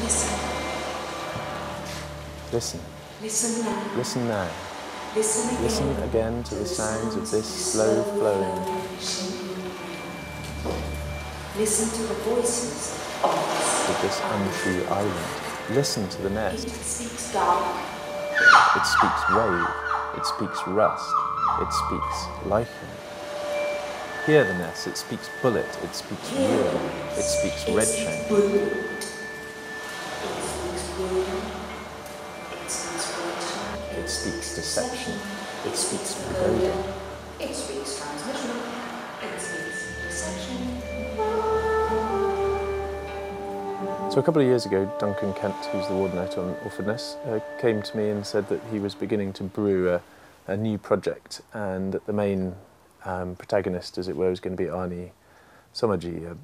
Listen. Listen. Listen now. Listen now. Listen again to the sounds of this slow flowing. Listen to the voices of this untrue island. Listen to the nest. It speaks dark. It speaks wave. It speaks rust. It speaks lichen. Hear the nest. It speaks bullet. It speaks ruin. It speaks red chain. It speaks deception. It speaks pagoda. It speaks transmission. It speaks deception. So a couple of years ago, Duncan Kent, who's the warden out on Orford Ness, came to me and said that he was beginning to brew a new project, and that the main protagonist, as it were, was going to be Arnie Somogyi, a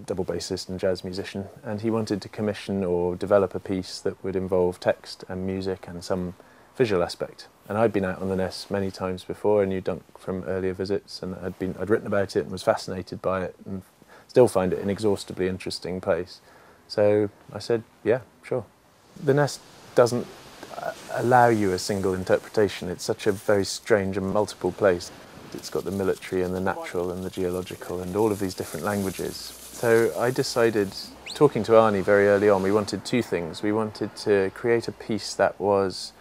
double bassist and jazz musician, and he wanted to commission or develop a piece that would involve text and music and some visual aspect. And I'd been out on the Ness many times before. I knew Dunk from earlier visits, and I'd written about it and was fascinated by it, and still find it an inexhaustibly interesting place. So I said, yeah, sure. The Ness doesn't allow you a single interpretation. It's such a very strange and multiple place. It's got the military and the natural and the geological and all of these different languages. So I decided, talking to Arnie very early on, we wanted two things. We wanted to create a piece that was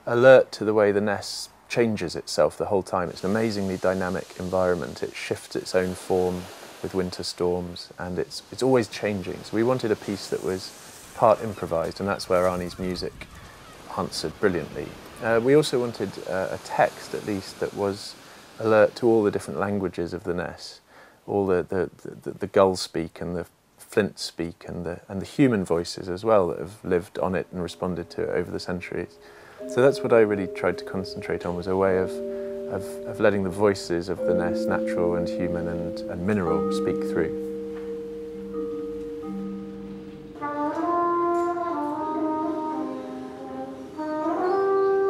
alert to the way the Ness changes itself the whole time. It's an amazingly dynamic environment. It shifts its own form with winter storms, and it's always changing. So we wanted a piece that was part improvised, and that's where Arnie's music answered brilliantly. We also wanted a text, at least, that was alert to all the different languages of the Ness, all the gull speak and the flint speak and the human voices as well that have lived on it and responded to it over the centuries. So that's what I really tried to concentrate on, was a way of letting the voices of the Ness, natural and human and mineral, speak through.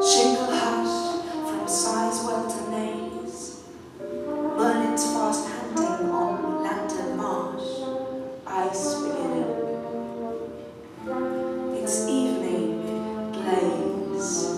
Shingle hush from size well to naze. Merlin's fast hunting on lantern marsh. Ice beginning. It's evening glaze.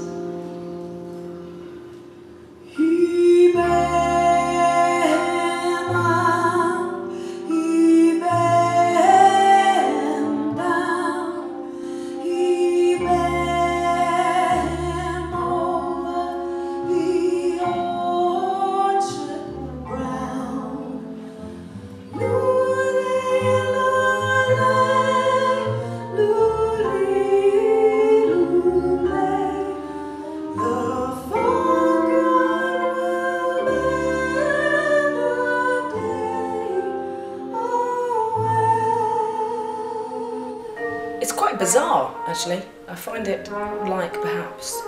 It's quite bizarre, actually. I find it like, perhaps,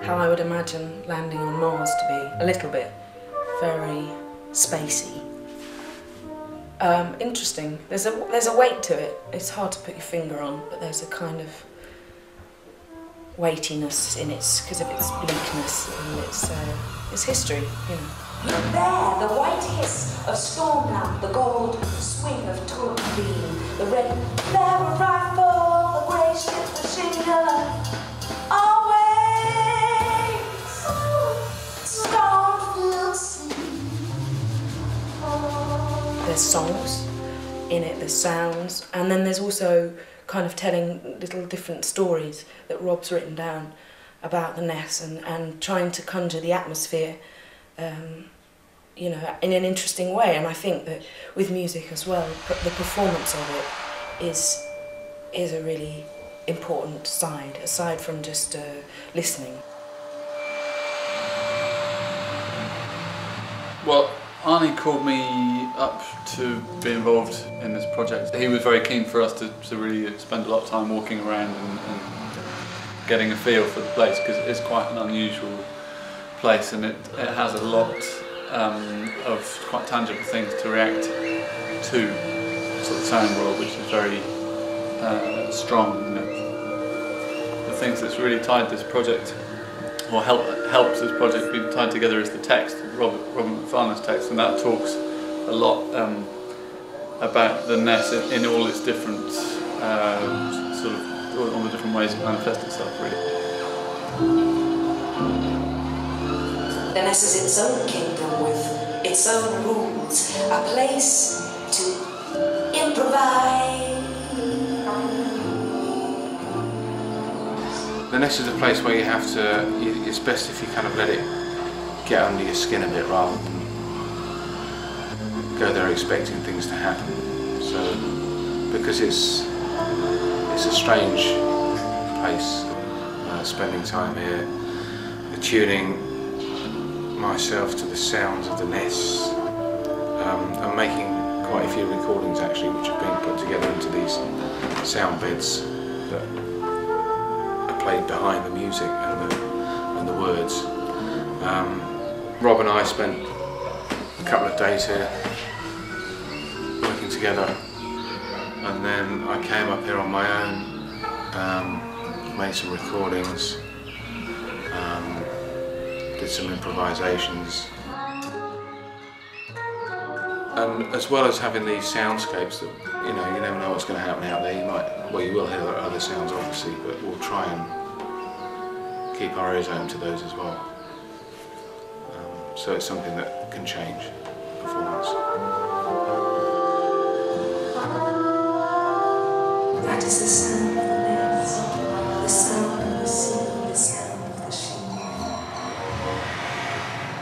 how I would imagine landing on Mars to be. A little bit. Very spacey. Interesting. There's a weight to it. It's hard to put your finger on, but there's a kind of weightiness in it because of its bleakness and its history, you know. There, the white hiss of storm lamp, the gold swing of tulip beam, the red barrel rifle, the grey ship, the shingle. Always storm-filled sea. There's songs in it, there's sounds, and then there's also kind of telling little different stories that Rob's written down about the Ness and trying to conjure the atmosphere you know, in an interesting way. And I think that with music as well, the performance of it is a really important side, aside from just listening. Well, Arnie called me up to be involved in this project. He was very keen for us to really spend a lot of time walking around and getting a feel for the place, because it's quite an unusual place, and it has a lot of quite tangible things to react to, sort of sound world, which is very strong. You know. The things that's really tied this project, or helps this project be tied together, is the text, Rob Macfarlane's text, and that talks a lot about the Ness in all its different sort of ways it manifests itself, really. The Ness is its own kingdom with its own rules, a place to improvise. The Ness is a place where you have to, it's best if you kind of let it get under your skin a bit rather than go there expecting things to happen. So, because it's a strange place, spending time here, attuning myself to the sounds of the Ness. I'm making quite a few recordings actually, which have been put together into these sound beds that are played behind the music and the words. Rob and I spent a couple of days here working together, and then I came up here on my own, made some recordings, did some improvisations. And as well as having these soundscapes that, you never know what's going to happen out there. You will hear other sounds obviously, but we'll try and keep our ears open to those as well. So it's something that can change performance. That is the sound of the Ness, the sound of the sea, the sound of the shingle,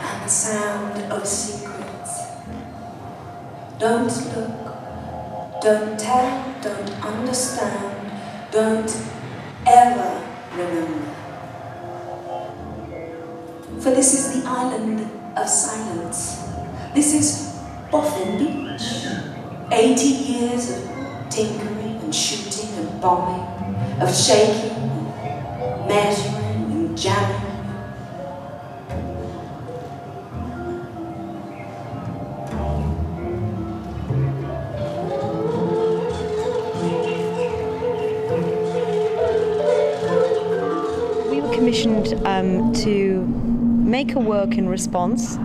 and the sound of secrets. Don't look, don't tell, don't understand, don't ever remember. For this is the island of silence. This is Boffin Beach. 80 years of tinkering and shooting and bombing, of shaking and measuring and jamming. We were commissioned to make a work in response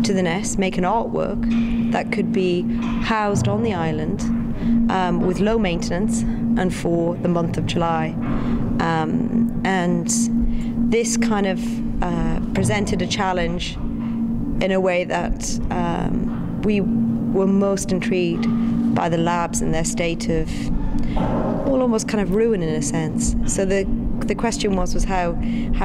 to the Ness, make an artwork that could be housed on the island with low maintenance and for the month of July. And this kind of presented a challenge in a way that we were most intrigued by the labs and their state of, well, almost kind of ruin in a sense. So the question was how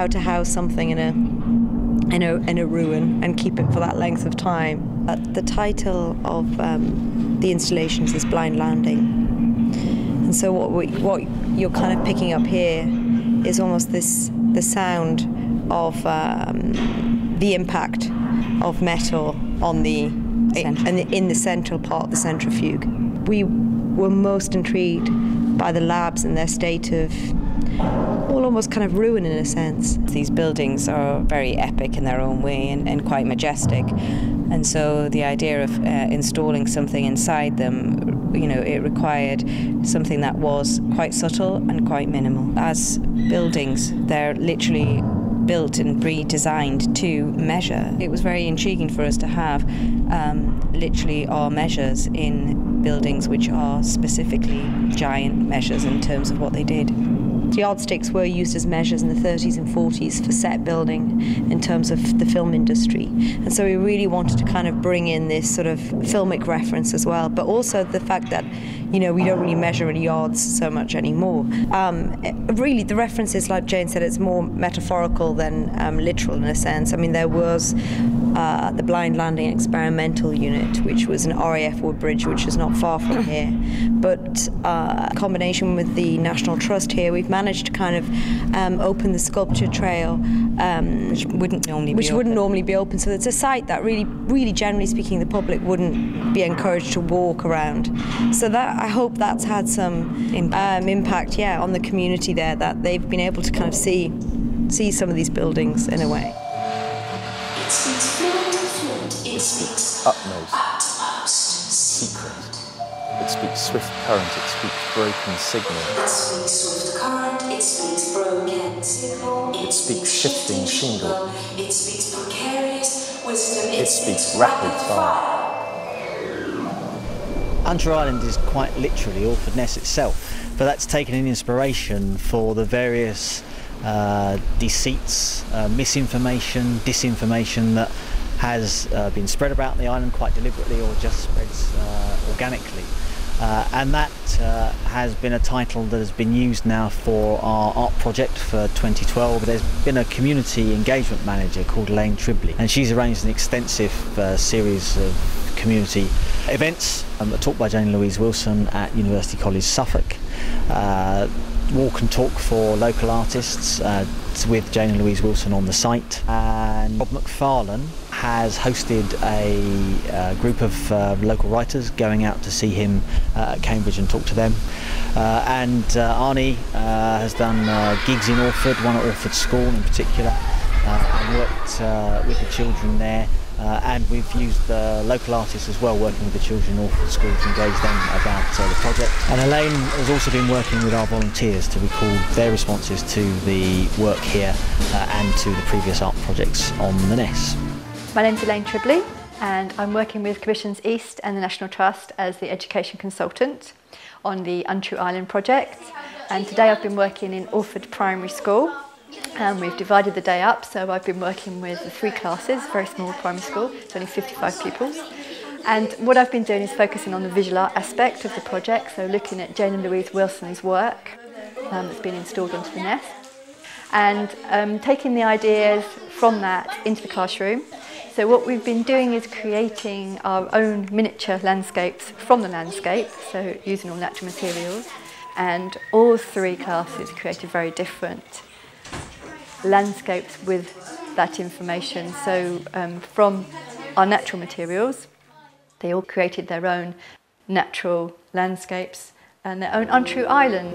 to house something in a ruin and keep it for that length of time. The title of the installations is Blind Landing, and so what you're kind of picking up here is almost the sound of the impact of metal on in the central part, the centrifuge. We were most intrigued by the labs and their state of, well, almost kind of ruin in a sense. These buildings are very epic in their own way and quite majestic, and so the idea of installing something inside them, it required something that was quite subtle and quite minimal. As buildings, they're literally built and redesigned to measure. It was very intriguing for us to have literally our measures in buildings which are specifically giant measures in terms of what they did. The yardsticks were used as measures in the 30s and 40s for set building in terms of the film industry. And so we really wanted to kind of bring in this sort of filmic reference as well, but also the fact that, we don't really measure in yards so much anymore. Really, the reference is, like Jane said, it's more metaphorical than literal in a sense. I mean, there was the Blind Landing Experimental Unit, which was an RAF woodbridge, which is not far from here. But in combination with the National Trust here, we've managed to kind of open the sculpture trail, which wouldn't normally be open. So it's a site that really generally speaking, the public wouldn't be encouraged to walk around. So that, I hope that's had some impact, on the community there, that they've been able to kind of see some of these buildings in a way. It speaks fluent and fluent. It speaks utmost secret. It speaks swift current, it speaks broken signal. It speaks swift current, it speaks broken signal. It speaks shifting shingle. It speaks precarious wisdom. It speaks rapid fire. Untrue Island is quite literally Orford Ness itself, but that's taken an inspiration for the various deceits, misinformation, disinformation that has been spread about the island quite deliberately or just spreads organically. And that has been a title that has been used now for our art project for 2012. There's been a community engagement manager called Elaine Tribley, and she's arranged an extensive series of community events taught by Louise Wilson at University College Suffolk. Walk and talk for local artists with Jane and Louise Wilson on the site, and Rob Macfarlane has hosted a group of local writers going out to see him at Cambridge and talk to them, and Arnie has done gigs in Orford, one at Orford School in particular, and worked with the children there. And we've used local artists as well, working with the children in Orford School to engage them about the project. And Elaine has also been working with our volunteers to record their responses to the work here and to the previous art projects on the Ness. My name's Elaine Tribley, and I'm working with Commissions East and the National Trust as the education consultant on the Untrue Island project. And today I've been working in Orford Primary School. And we've divided the day up, so I've been working with the 3 classes, very small primary school, it's only 55 pupils. And what I've been doing is focusing on the visual art aspect of the project, so looking at Jane and Louise Wilson's work that's been installed onto the Ness, and taking the ideas from that into the classroom. So what we've been doing is creating our own miniature landscapes from the landscape, so using all natural materials, and all 3 classes created very different landscapes with that information. So from our natural materials, they all created their own natural landscapes and their own untrue island.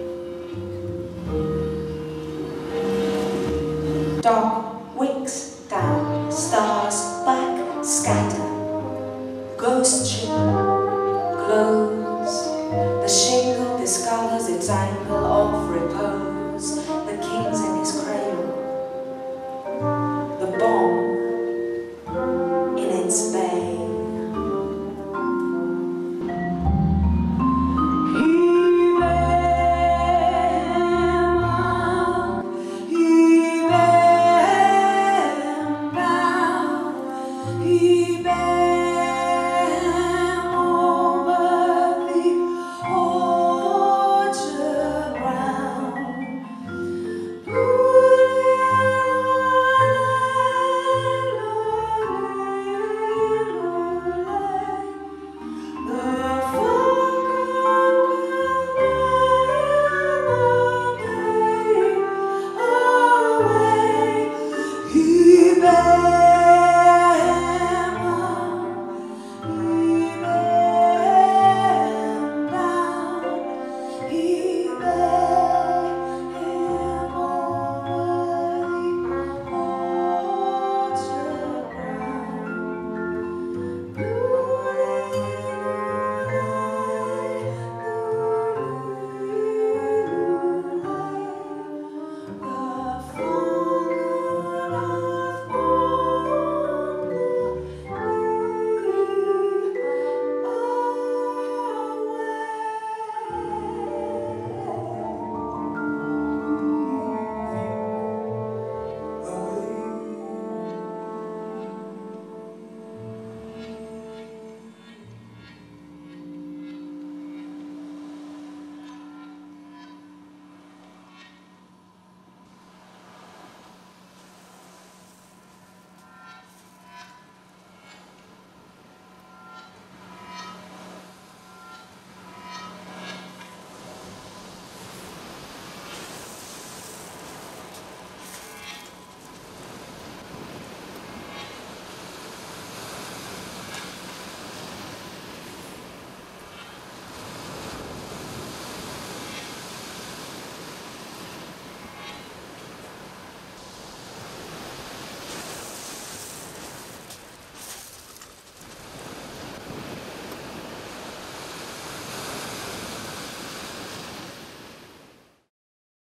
Dark winks down, stars back scatter. Ghost ship